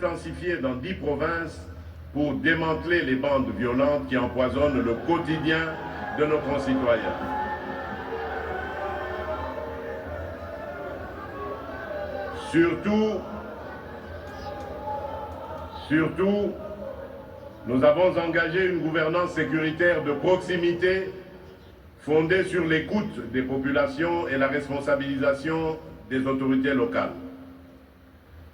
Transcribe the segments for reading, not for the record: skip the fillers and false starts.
intensifié dans 10 provinces pour démanteler les bandes violentes qui empoisonnent le quotidien de nos concitoyens. Surtout, nous avons engagé une gouvernance sécuritaire de proximité fondée sur l'écoute des populations et la responsabilisation des autorités locales.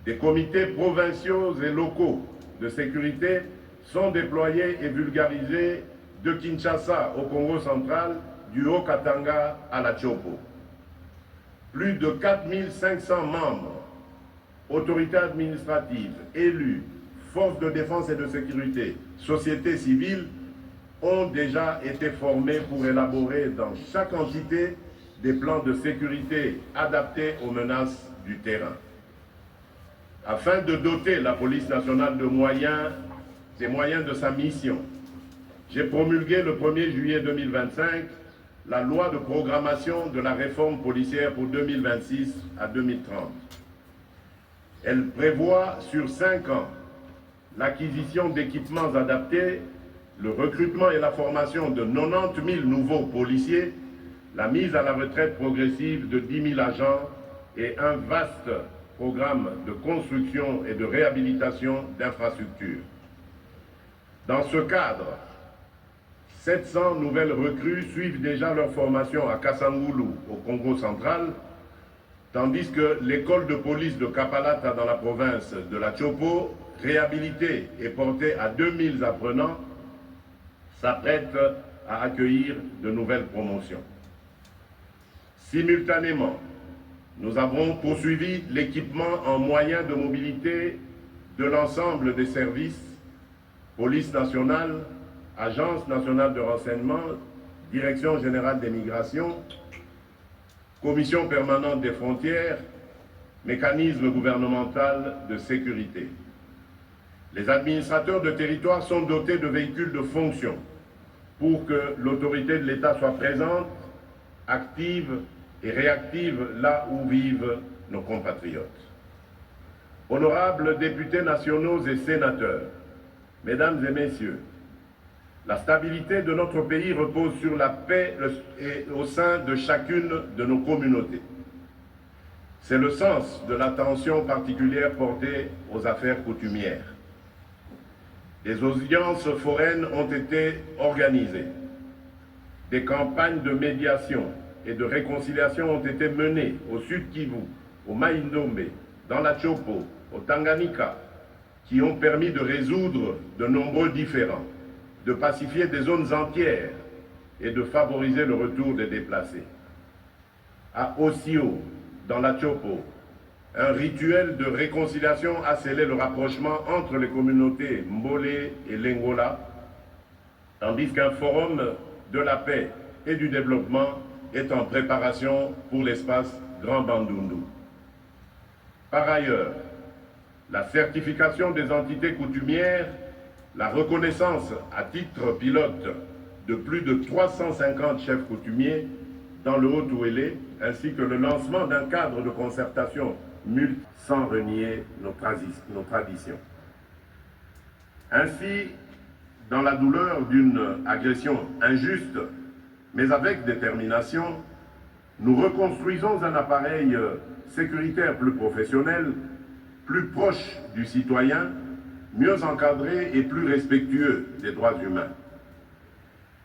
Des comités provinciaux et locaux de sécurité sont déployés et vulgarisés de Kinshasa au Congo central, du Haut-Katanga à la Tchopo. Plus de 4500 membres, autorités administratives, élus, forces de défense et de sécurité, société civile, ont déjà été formés pour élaborer dans chaque entité des plans de sécurité adaptés aux menaces du terrain. Afin de doter la police nationale des moyens de sa mission, j'ai promulgué le 1er juillet 2025 la loi de programmation de la réforme policière pour 2026 à 2030. Elle prévoit sur 5 ans l'acquisition d'équipements adaptés, le recrutement et la formation de 90 000 nouveaux policiers, la mise à la retraite progressive de 10 000 agents et un vaste programme de construction et de réhabilitation d'infrastructures. Dans ce cadre, 700 nouvelles recrues suivent déjà leur formation à Kassangoulou, au Congo central, tandis que l'école de police de Kapalata dans la province de la Tchopo, réhabilitée et portée à 2000 apprenants, s'apprête à accueillir de nouvelles promotions. Simultanément, nous avons poursuivi l'équipement en moyens de mobilité de l'ensemble des services, police nationale, agence nationale de renseignement, direction générale des migrations, commission permanente des frontières, mécanisme gouvernemental de sécurité. Les administrateurs de territoire sont dotés de véhicules de fonction pour que l'autorité de l'État soit présente, active et réactive là où vivent nos compatriotes. Honorables députés nationaux et sénateurs, mesdames et messieurs, la stabilité de notre pays repose sur la paix au sein de chacune de nos communautés. C'est le sens de l'attention particulière portée aux affaires coutumières. Des audiences foraines ont été organisées. Des campagnes de médiation et de réconciliation ont été menées au Sud Kivu, au Mai-Ndombe, dans la Tchopo, au Tanganyika, qui ont permis de résoudre de nombreux différends, de pacifier des zones entières et de favoriser le retour des déplacés. À Osio, dans la Tchopo, un rituel de réconciliation a scellé le rapprochement entre les communautés Mbolé et Lengola, tandis qu'un forum de la paix et du développement est en préparation pour l'espace Grand Bandundu. Par ailleurs, la certification des entités coutumières, la reconnaissance à titre pilote de plus de 350 chefs coutumiers dans le Haut-Ouélé, ainsi que le lancement d'un cadre de concertation sans renier nos traditions. Ainsi, dans la douleur d'une agression injuste, mais avec détermination, nous reconstruisons un appareil sécuritaire plus professionnel, plus proche du citoyen, mieux encadré et plus respectueux des droits humains.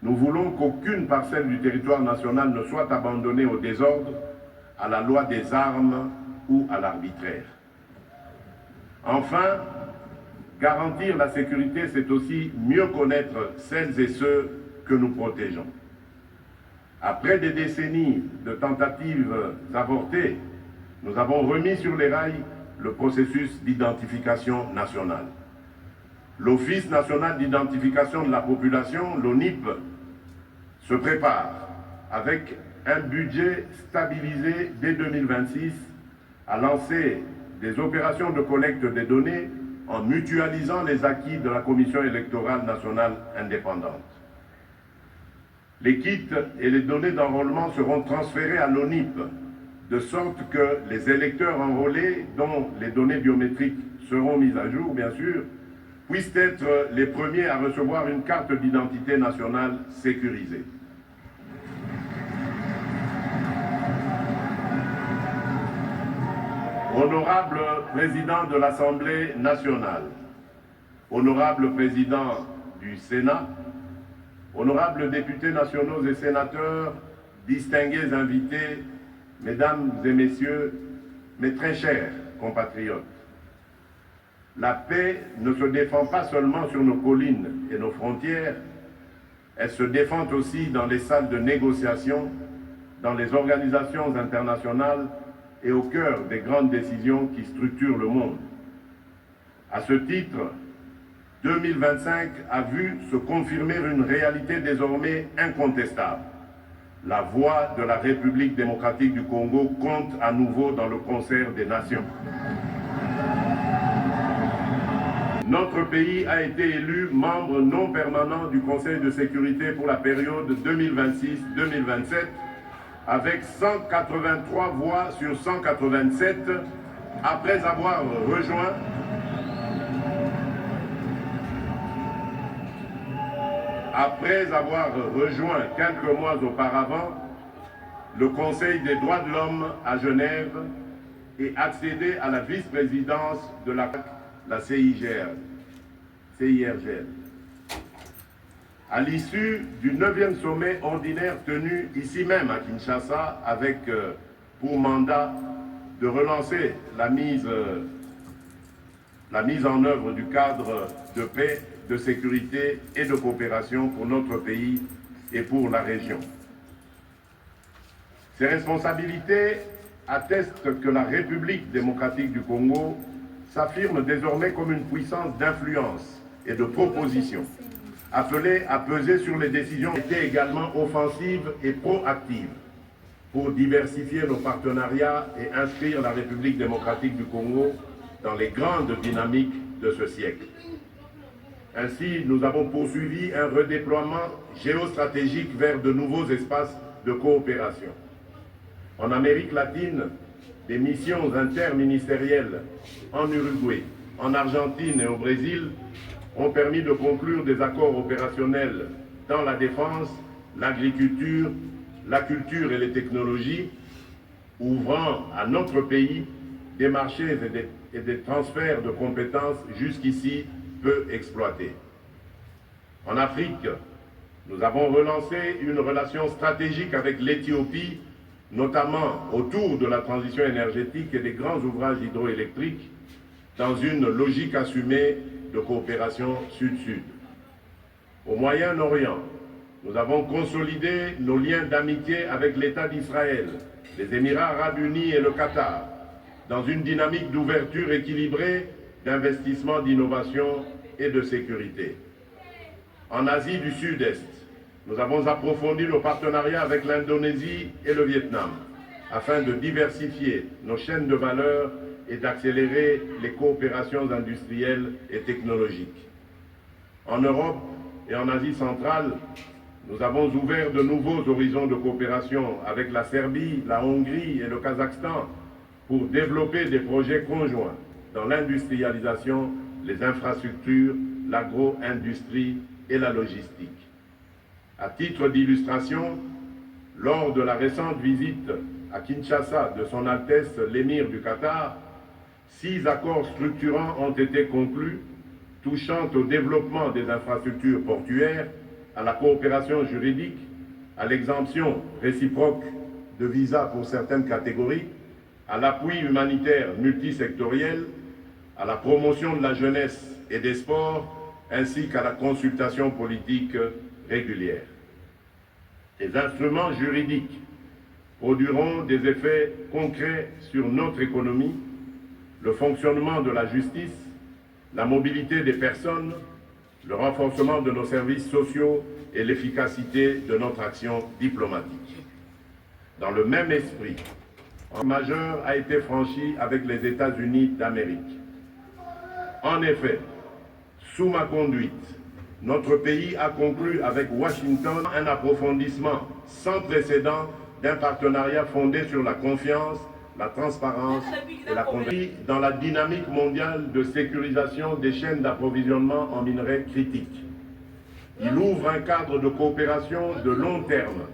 Nous voulons qu'aucune parcelle du territoire national ne soit abandonnée au désordre, à la loi des armes ou à l'arbitraire. Enfin, garantir la sécurité, c'est aussi mieux connaître celles et ceux que nous protégeons. Après des décennies de tentatives avortées, nous avons remis sur les rails le processus d'identification nationale. L'Office national d'identification de la population, l'ONIP, se prépare avec un budget stabilisé dès 2026 à lancer des opérations de collecte des données en mutualisant les acquis de la Commission électorale nationale indépendante. Les kits et les données d'enrôlement seront transférés à l'ONIP, de sorte que les électeurs enrôlés, dont les données biométriques seront mises à jour, bien sûr, puissent être les premiers à recevoir une carte d'identité nationale sécurisée. Honorable Président de l'Assemblée nationale, Honorable Président du Sénat, Honorables députés nationaux et sénateurs, distingués invités, Mesdames et Messieurs, mes très chers compatriotes, la paix ne se défend pas seulement sur nos collines et nos frontières, elle se défend aussi dans les salles de négociation, dans les organisations internationales et au cœur des grandes décisions qui structurent le monde. À ce titre, 2025 a vu se confirmer une réalité désormais incontestable. La voix de la République démocratique du Congo compte à nouveau dans le concert des nations. Notre pays a été élu membre non permanent du Conseil de sécurité pour la période 2026-2027 avec 183 voix sur 187 après avoir rejoint quelques mois auparavant le Conseil des droits de l'homme à Genève et accédé à la vice-présidence de la CIRGL. À l'issue du 9e sommet ordinaire tenu ici même à Kinshasa avec pour mandat de relancer la mise en œuvre du cadre de paix, de sécurité et de coopération pour notre pays et pour la région. Ces responsabilités attestent que la République démocratique du Congo s'affirme désormais comme une puissance d'influence et de proposition, appelée à peser sur les décisions, était également offensive et proactive pour diversifier nos partenariats et inscrire la République démocratique du Congo dans les grandes dynamiques de ce siècle. Ainsi, nous avons poursuivi un redéploiement géostratégique vers de nouveaux espaces de coopération. En Amérique latine, des missions interministérielles en Uruguay, en Argentine et au Brésil ont permis de conclure des accords opérationnels dans la défense, l'agriculture, la culture et les technologies, ouvrant à notre pays des marchés et des transferts de compétences jusqu'ici peu exploités. En Afrique, nous avons relancé une relation stratégique avec l'Éthiopie, notamment autour de la transition énergétique et des grands ouvrages hydroélectriques, dans une logique assumée de coopération sud-sud. Au Moyen-Orient, nous avons consolidé nos liens d'amitié avec l'État d'Israël, les Émirats arabes unis et le Qatar, dans une dynamique d'ouverture équilibrée, d'investissement, d'innovation et de sécurité. En Asie du Sud-Est, nous avons approfondi nos partenariats avec l'Indonésie et le Vietnam, afin de diversifier nos chaînes de valeur et d'accélérer les coopérations industrielles et technologiques. En Europe et en Asie centrale, nous avons ouvert de nouveaux horizons de coopération avec la Serbie, la Hongrie et le Kazakhstan pour développer des projets conjoints dans l'industrialisation, les infrastructures, l'agro-industrie et la logistique. À titre d'illustration, lors de la récente visite à Kinshasa de Son Altesse l'émir du Qatar, 6 accords structurants ont été conclus, touchant au développement des infrastructures portuaires, à la coopération juridique, à l'exemption réciproque de visas pour certaines catégories, à l'appui humanitaire multisectoriel, à la promotion de la jeunesse et des sports, ainsi qu'à la consultation politique régulière. Les instruments juridiques produiront des effets concrets sur notre économie, le fonctionnement de la justice, la mobilité des personnes, le renforcement de nos services sociaux et l'efficacité de notre action diplomatique. Dans le même esprit, un majeur a été franchi avec les États-Unis d'Amérique. En effet, sous ma conduite, notre pays a conclu avec Washington un approfondissement sans précédent d'un partenariat fondé sur la confiance, la transparence et la confiance dans la dynamique mondiale de sécurisation des chaînes d'approvisionnement en minerais critiques. Il ouvre un cadre de coopération de long terme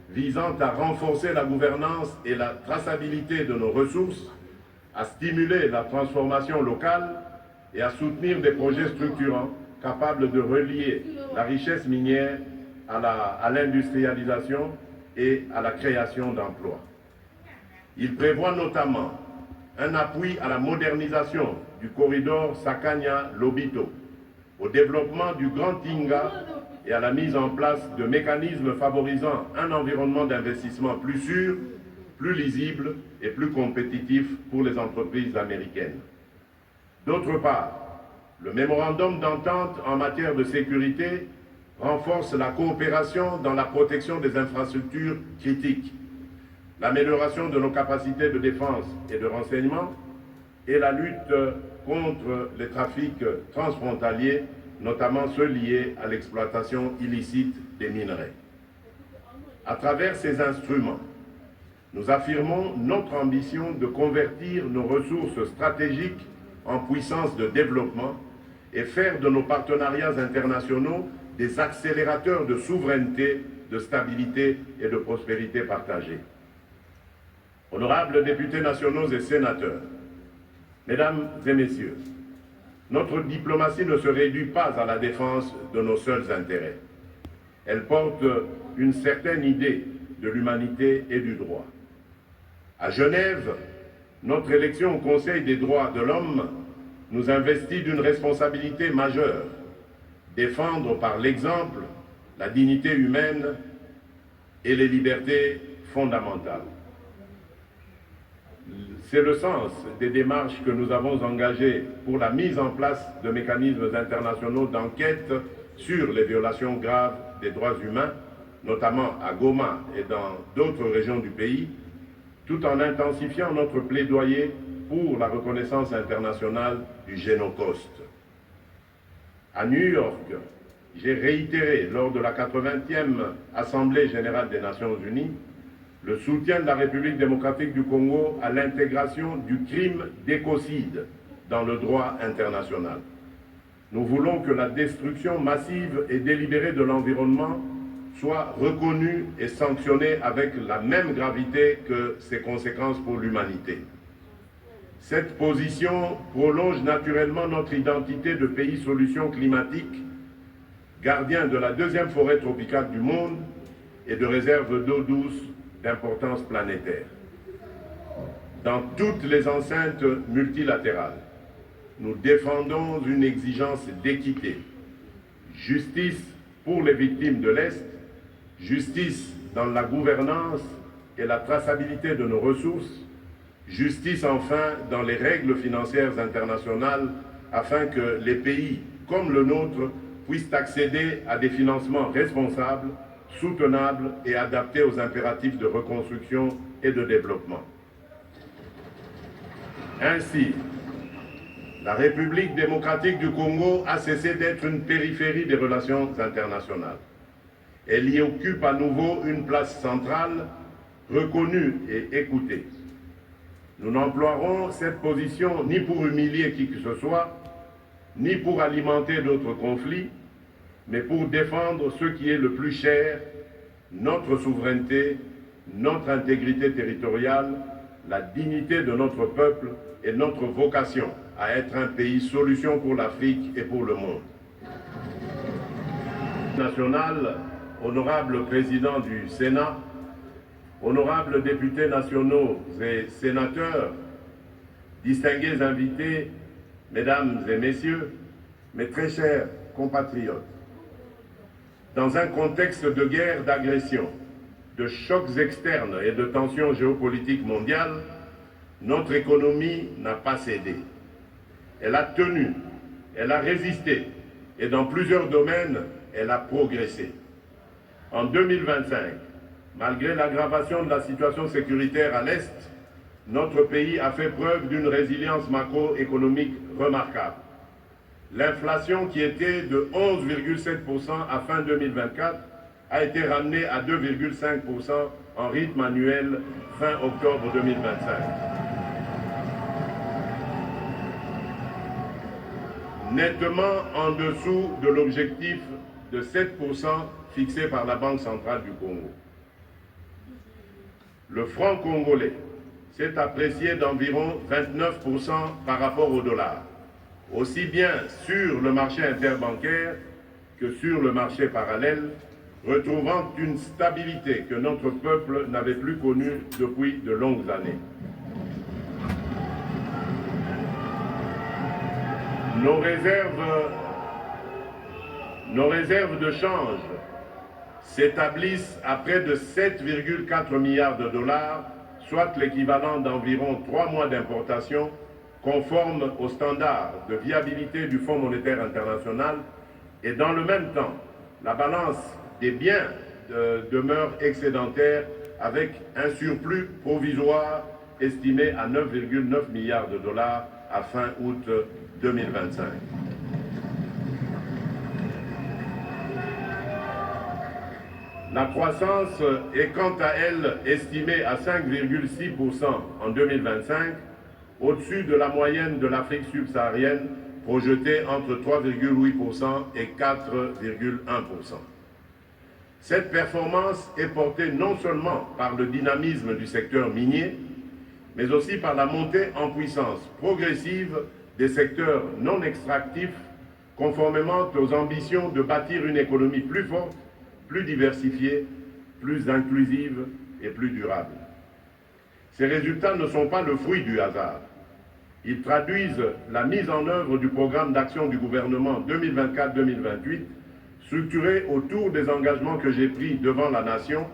visant à renforcer la gouvernance et la traçabilité de nos ressources, à stimuler la transformation locale et à soutenir des projets structurants capables de relier la richesse minière à l'industrialisation et à la création d'emplois. Il prévoit notamment un appui à la modernisation du corridor Sakania-Lobito, au développement du Grand Tinga et à la mise en place de mécanismes favorisant un environnement d'investissement plus sûr, plus lisible et plus compétitif pour les entreprises américaines. D'autre part, le mémorandum d'entente en matière de sécurité renforce la coopération dans la protection des infrastructures critiques, l'amélioration de nos capacités de défense et de renseignement et la lutte contre les trafics transfrontaliers, notamment ceux liés à l'exploitation illicite des minerais. À travers ces instruments, nous affirmons notre ambition de convertir nos ressources stratégiques en puissance de développement et faire de nos partenariats internationaux des accélérateurs de souveraineté, de stabilité et de prospérité partagée. Honorables députés nationaux et sénateurs, Mesdames et Messieurs, notre diplomatie ne se réduit pas à la défense de nos seuls intérêts. Elle porte une certaine idée de l'humanité et du droit. À Genève, notre élection au Conseil des droits de l'homme nous investit d'une responsabilité majeure, défendre par l'exemple la dignité humaine et les libertés fondamentales. C'est le sens des démarches que nous avons engagées pour la mise en place de mécanismes internationaux d'enquête sur les violations graves des droits humains, notamment à Goma et dans d'autres régions du pays, tout en intensifiant notre plaidoyer pour la reconnaissance internationale du Génocoste. À New York, j'ai réitéré lors de la 80e Assemblée générale des Nations unies le soutien de la République démocratique du Congo à l'intégration du crime d'écocide dans le droit international. Nous voulons que la destruction massive et délibérée de l'environnement soit reconnue et sanctionnée avec la même gravité que ses conséquences pour l'humanité. Cette position prolonge naturellement notre identité de pays solution climatique, gardien de la deuxième forêt tropicale du monde et de réserve d'eau douce d'importance planétaire. Dans toutes les enceintes multilatérales, nous défendons une exigence d'équité, justice pour les victimes de l'Est, justice dans la gouvernance et la traçabilité de nos ressources, justice enfin dans les règles financières internationales afin que les pays comme le nôtre puissent accéder à des financements responsables, soutenables et adaptés aux impératifs de reconstruction et de développement. Ainsi, la République démocratique du Congo a cessé d'être une périphérie des relations internationales. Elle y occupe à nouveau une place centrale, reconnue et écoutée. Nous n'emploierons cette position ni pour humilier qui que ce soit, ni pour alimenter d'autres conflits, mais pour défendre ce qui est le plus cher, notre souveraineté, notre intégrité territoriale, la dignité de notre peuple et notre vocation à être un pays solution pour l'Afrique et pour le monde. National, honorable président du Sénat, honorables députés nationaux et sénateurs, distingués invités, mesdames et messieurs, mes très chers compatriotes, dans un contexte de guerre, d'agression, de chocs externes et de tensions géopolitiques mondiales, notre économie n'a pas cédé. Elle a tenu, elle a résisté et dans plusieurs domaines, elle a progressé. En 2025, malgré l'aggravation de la situation sécuritaire à l'Est, notre pays a fait preuve d'une résilience macroéconomique remarquable. L'inflation qui était de 11,7% à fin 2024 a été ramené à 2,5% en rythme annuel fin octobre 2025. Nettement en dessous de l'objectif de 7% fixé par la Banque centrale du Congo. Le franc congolais s'est apprécié d'environ 29% par rapport au dollar, aussi bien sur le marché interbancaire que sur le marché parallèle, retrouvant une stabilité que notre peuple n'avait plus connue depuis de longues années. Nos réserves de change s'établissent à près de 7,4 milliards de dollars, soit l'équivalent d'environ 3 mois d'importation, conforme aux standards de viabilité du Fonds monétaire international, et dans le même temps, la balance des biens demeure excédentaire avec un surplus provisoire estimé à 9,9 milliards de dollars à fin août 2025. La croissance est quant à elle estimée à 5,6% en 2025, au-dessus de la moyenne de l'Afrique subsaharienne projetée entre 3,8% et 4,1%. Cette performance est portée non seulement par le dynamisme du secteur minier, mais aussi par la montée en puissance progressive des secteurs non extractifs, conformément aux ambitions de bâtir une économie plus forte, plus diversifiée, plus inclusive et plus durable. Ces résultats ne sont pas le fruit du hasard. Ils traduisent la mise en œuvre du programme d'action du gouvernement 2024-2028, structuré autour des engagements que j'ai pris devant la nation: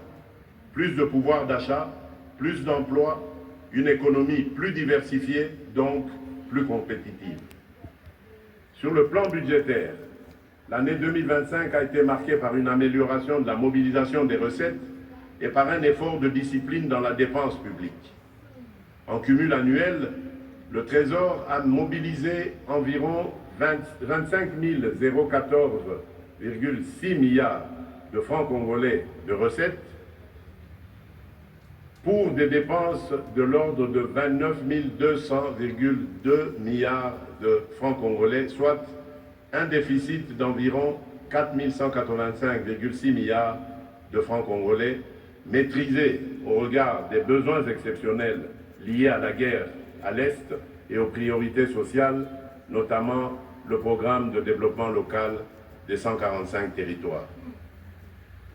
plus de pouvoir d'achat, plus d'emplois, une économie plus diversifiée, donc plus compétitive. Sur le plan budgétaire, l'année 2025 a été marquée par une amélioration de la mobilisation des recettes et par un effort de discipline dans la dépense publique. En cumul annuel, le Trésor a mobilisé environ 25 014,6 milliards de francs congolais de recettes pour des dépenses de l'ordre de 29 200,2 milliards de francs congolais, soit un déficit d'environ 4 185,6 milliards de francs congolais, maîtrisé au regard des besoins exceptionnels liés à la guerre à l'Est et aux priorités sociales, notamment le programme de développement local des 145 territoires.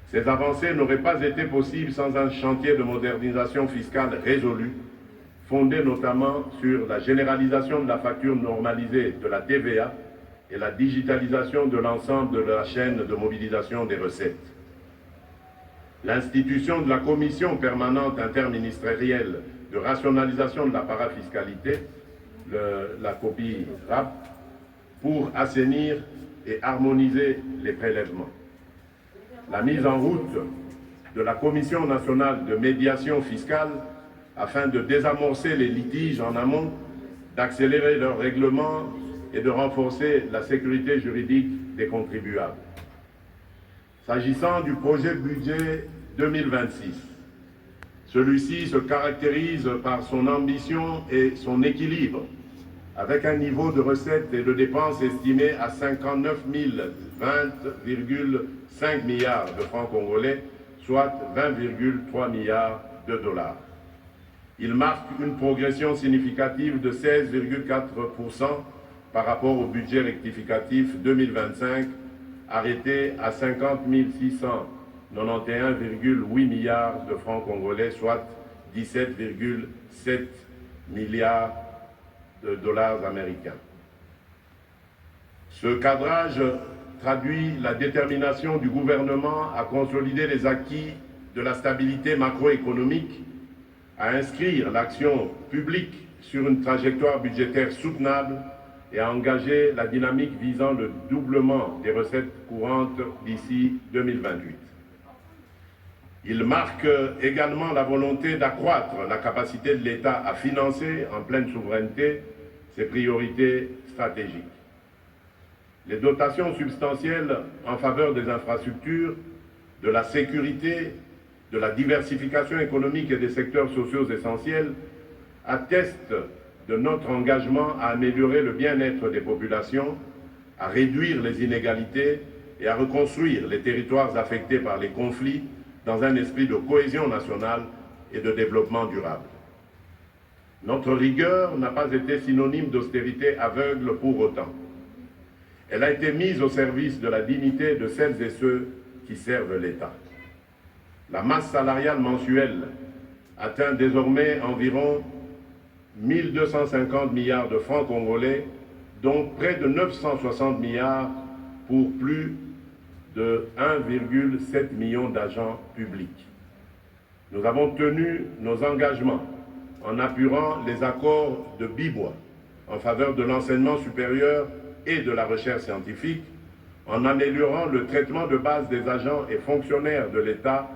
Ces avancées n'auraient pas été possibles sans un chantier de modernisation fiscale résolu, fondé notamment sur la généralisation de la facture normalisée de la TVA et la digitalisation de l'ensemble de la chaîne de mobilisation des recettes. L'institution de la Commission permanente interministérielle de rationalisation de la parafiscalité, la copie RAP, pour assainir et harmoniser les prélèvements. La mise en route de la Commission nationale de médiation fiscale afin de désamorcer les litiges en amont, d'accélérer leur règlement et de renforcer la sécurité juridique des contribuables. S'agissant du projet de budget 2026, celui-ci se caractérise par son ambition et son équilibre, avec un niveau de recettes et de dépenses estimé à 59 020,5 milliards de francs congolais, soit 20,3 milliards de dollars. Il marque une progression significative de 16,4% par rapport au budget rectificatif 2025, arrêté à 50 691,8 milliards de francs congolais, soit 17,7 milliards de dollars américains. Ce cadrage traduit la détermination du gouvernement à consolider les acquis de la stabilité macroéconomique, à inscrire l'action publique sur une trajectoire budgétaire soutenable et à engager la dynamique visant le doublement des recettes courantes d'ici 2028. Il marque également la volonté d'accroître la capacité de l'État à financer en pleine souveraineté ses priorités stratégiques. Les dotations substantielles en faveur des infrastructures, de la sécurité, de la diversification économique et des secteurs sociaux essentiels attestent de notre engagement à améliorer le bien-être des populations, à réduire les inégalités et à reconstruire les territoires affectés par les conflits dans un esprit de cohésion nationale et de développement durable. Notre rigueur n'a pas été synonyme d'austérité aveugle pour autant. Elle a été mise au service de la dignité de celles et ceux qui servent l'État. La masse salariale mensuelle atteint désormais environ 1 250 milliards de francs congolais, dont près de 960 milliards pour plus de 1,7 million d'agents publics. Nous avons tenu nos engagements en appuyant les accords de Bibois en faveur de l'enseignement supérieur et de la recherche scientifique, en améliorant le traitement de base des agents et fonctionnaires de l'État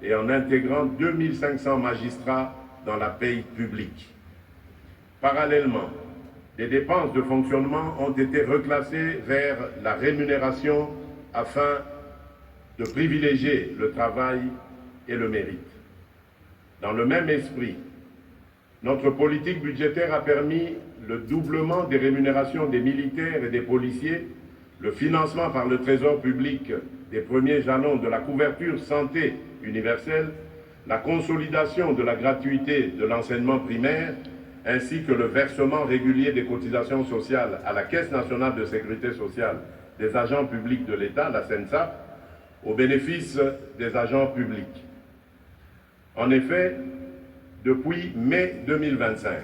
et en intégrant 2500 magistrats dans la paie publique. Parallèlement, des dépenses de fonctionnement ont été reclassées vers la rémunération afin de privilégier le travail et le mérite. Dans le même esprit, notre politique budgétaire a permis le doublement des rémunérations des militaires et des policiers, le financement par le Trésor public des premiers jalons de la couverture santé universelle, la consolidation de la gratuité de l'enseignement primaire, ainsi que le versement régulier des cotisations sociales à la Caisse nationale de sécurité sociale des agents publics de l'État, la CENSAP, au bénéfice des agents publics. En effet, depuis mai 2025,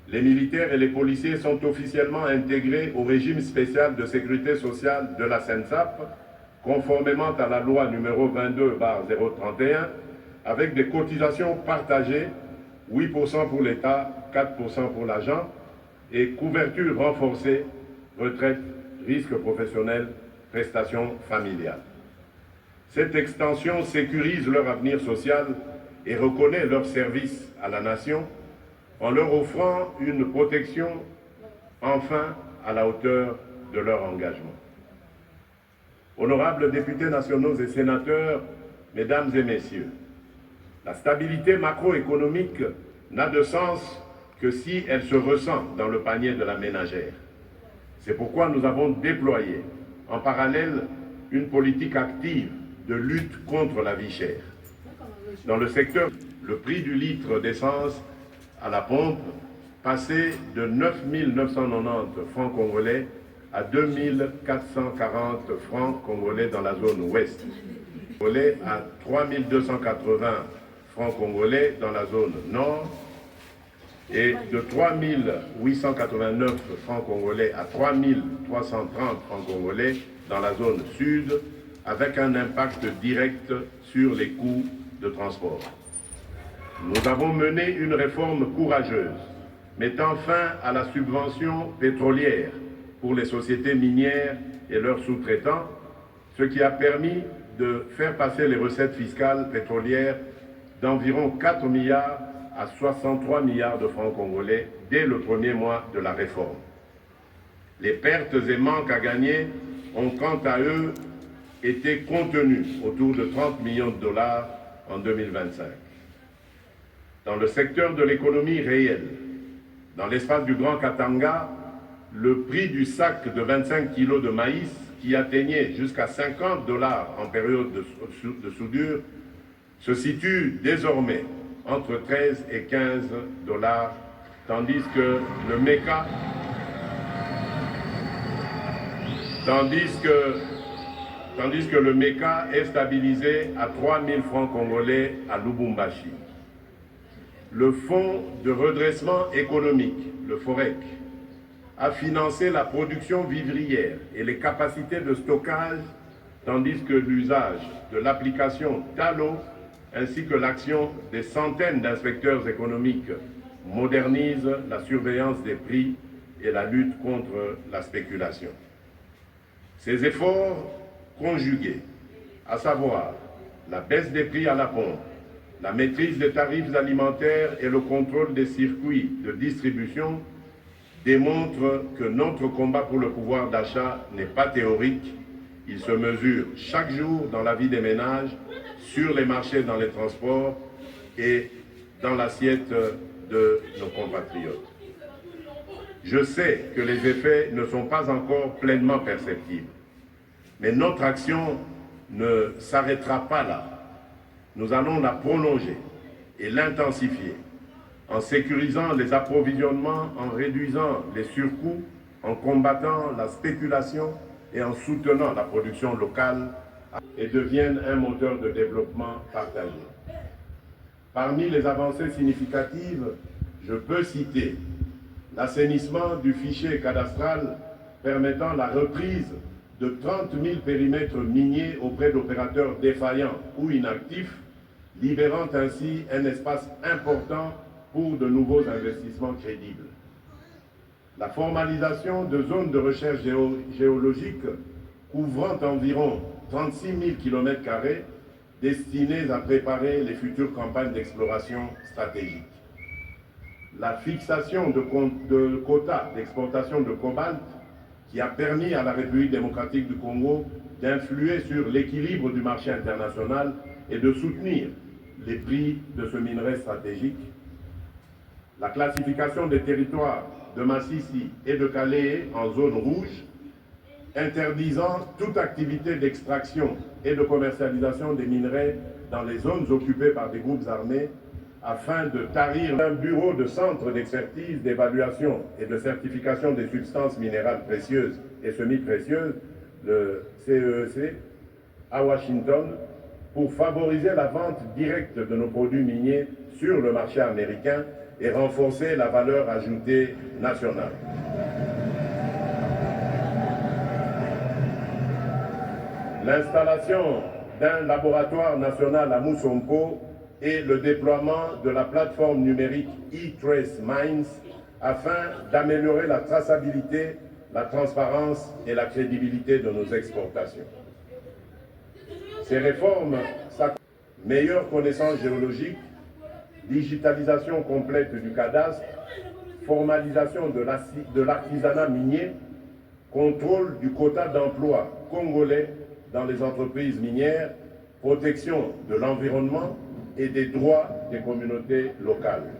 les militaires et les policiers sont officiellement intégrés au régime spécial de sécurité sociale de la CENSAP, conformément à la loi numéro 22/031, avec des cotisations partagées, 8% pour l'État, 4% pour l'agent, et couverture renforcée, retraite, risque professionnel, prestations familiales. Cette extension sécurise leur avenir social et reconnaît leur service à la nation en leur offrant une protection enfin à la hauteur de leur engagement. Honorables députés nationaux et sénateurs, mesdames et messieurs, la stabilité macroéconomique n'a de sens que si elle se ressent dans le panier de la ménagère. C'est pourquoi nous avons déployé en parallèle une politique active de lutte contre la vie chère. Dans le secteur, le prix du litre d'essence à la pompe passait de 9 990 francs congolais à 2 440 francs congolais dans la zone ouest, à 3 280 francs congolais dans la zone nord et de 3 889 francs congolais à 3 330 francs congolais dans la zone sud, avec un impact direct sur les coûts de transport. Nous avons mené une réforme courageuse, mettant fin à la subvention pétrolière pour les sociétés minières et leurs sous-traitants, ce qui a permis de faire passer les recettes fiscales pétrolières d'environ 4 milliards à 63 milliards de francs congolais dès le premier mois de la réforme. Les pertes et manques à gagner ont quant à eux été contenus autour de 30 millions de dollars en 2025. Dans le secteur de l'économie réelle, dans l'espace du Grand Katanga, le prix du sac de 25 kg de maïs, qui atteignait jusqu'à 50 $ en période de soudure, se situe désormais entre 13 et 15 $, tandis que le MECA, est stabilisé à 3 000 francs congolais à Lubumbashi. Le Fonds de redressement économique, le FOREC, a financé la production vivrière et les capacités de stockage, tandis que l'usage de l'application TALO ainsi que l'action des centaines d'inspecteurs économiques modernise la surveillance des prix et la lutte contre la spéculation. Ces efforts conjugués, à savoir la baisse des prix à la pompe, la maîtrise des tarifs alimentaires et le contrôle des circuits de distribution, démontrent que notre combat pour le pouvoir d'achat n'est pas théorique Il se mesure chaque jour dans la vie des ménages, sur les marchés, dans les transports et dans l'assiette de nos compatriotes. Je sais que les effets ne sont pas encore pleinement perceptibles, mais notre action ne s'arrêtera pas là. Nous allons la prolonger et l'intensifier en sécurisant les approvisionnements, en réduisant les surcoûts, en combattant la spéculation et en soutenant la production locale et deviennent un moteur de développement partagé. Parmi les avancées significatives, je peux citer l'assainissement du fichier cadastral permettant la reprise de 30 000 périmètres miniers auprès d'opérateurs défaillants ou inactifs, libérant ainsi un espace important pour de nouveaux investissements crédibles. La formalisation de zones de recherche géologique couvrant environ 36 000 km² destinées à préparer les futures campagnes d'exploration stratégique. La fixation de quotas d'exportation de cobalt qui a permis à la République démocratique du Congo d'influer sur l'équilibre du marché international et de soutenir les prix de ce minerai stratégique. La classification des territoires de Massissi et de Calais en zone rouge, interdisant toute activité d'extraction et de commercialisation des minerais dans les zones occupées par des groupes armés, afin de tarir un bureau de centre d'expertise, d'évaluation et de certification des substances minérales précieuses et semi-précieuses, le CEEC, à Washington, pour favoriser la vente directe de nos produits miniers sur le marché américain et renforcer la valeur ajoutée nationale. L'installation d'un laboratoire national à Moussonko et le déploiement de la plateforme numérique e-Trace Mines afin d'améliorer la traçabilité, la transparence et la crédibilité de nos exportations. Ces réformes s'accompagnent de meilleure connaissance géologique, digitalisation complète du cadastre, formalisation de l'artisanat minier, contrôle du quota d'emploi congolais dans les entreprises minières, protection de l'environnement et des droits des communautés locales.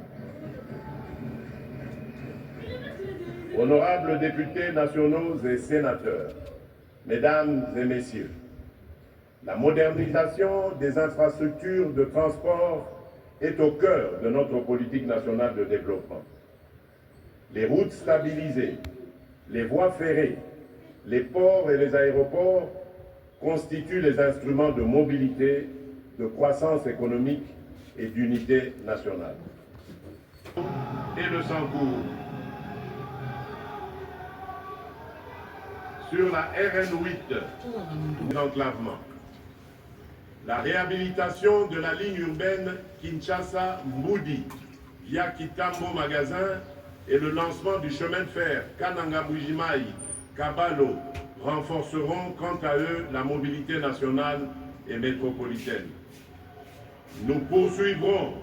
Honorables députés nationaux et sénateurs, Mesdames et Messieurs, la modernisation des infrastructures de transport est au cœur de notre politique nationale de développement. Les routes stabilisées, les voies ferrées, les ports et les aéroports constituent les instruments de mobilité, de croissance économique et d'unité nationale. Et le Sancourt. Sur la RN8, l'enclavement. La réhabilitation de la ligne urbaine Kinshasa-Mboudi via Kitambo Magasin et le lancement du chemin de fer Kananga-Bujimai-Kabalo renforceront quant à eux la mobilité nationale et métropolitaine. Nous poursuivrons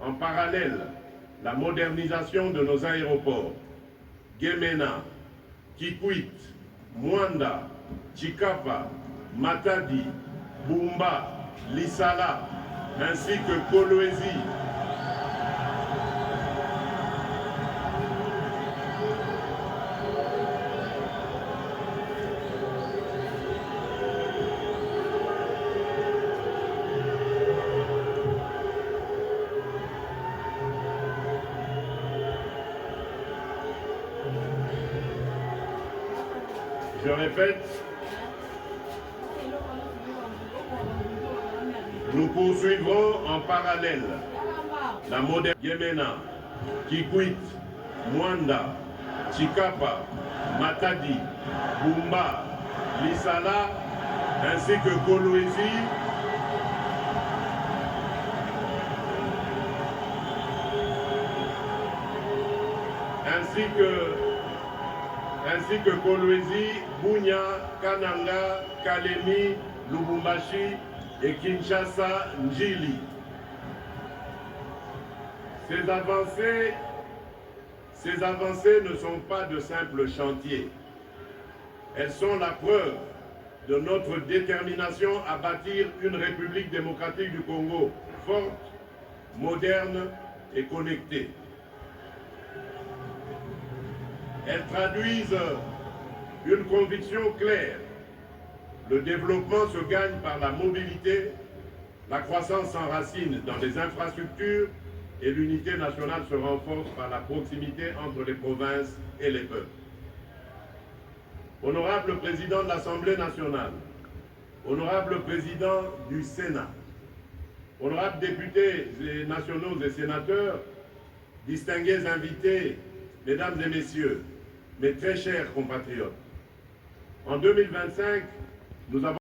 en parallèle la modernisation de nos aéroports, Gemena, Kikwit, Mwanda, Chikapa, Matadi, Bumba, Lissala, ainsi que Kolwezi. Je répète, nous poursuivrons en parallèle la moderne Gemena, Kikwit, Mwanda, Chikapa, Matadi, Bumba, Lissala, ainsi que Kolwezi, ainsi que Kolwezi, Bunia, Kananga, Kalemi, Lubumbashi et Kinshasa, Njili. Ces avancées ne sont pas de simples chantiers. Elles sont la preuve de notre détermination à bâtir une République démocratique du Congo forte, moderne et connectée. Elles traduisent une conviction claire. Le développement se gagne par la mobilité, la croissance s'enracine dans les infrastructures et l'unité nationale se renforce par la proximité entre les provinces et les peuples. Honorable Président de l'Assemblée nationale, Honorable Président du Sénat, honorables députés et nationaux et sénateurs, distingués invités, Mesdames et Messieurs, mes très chers compatriotes, en 2025, nous avons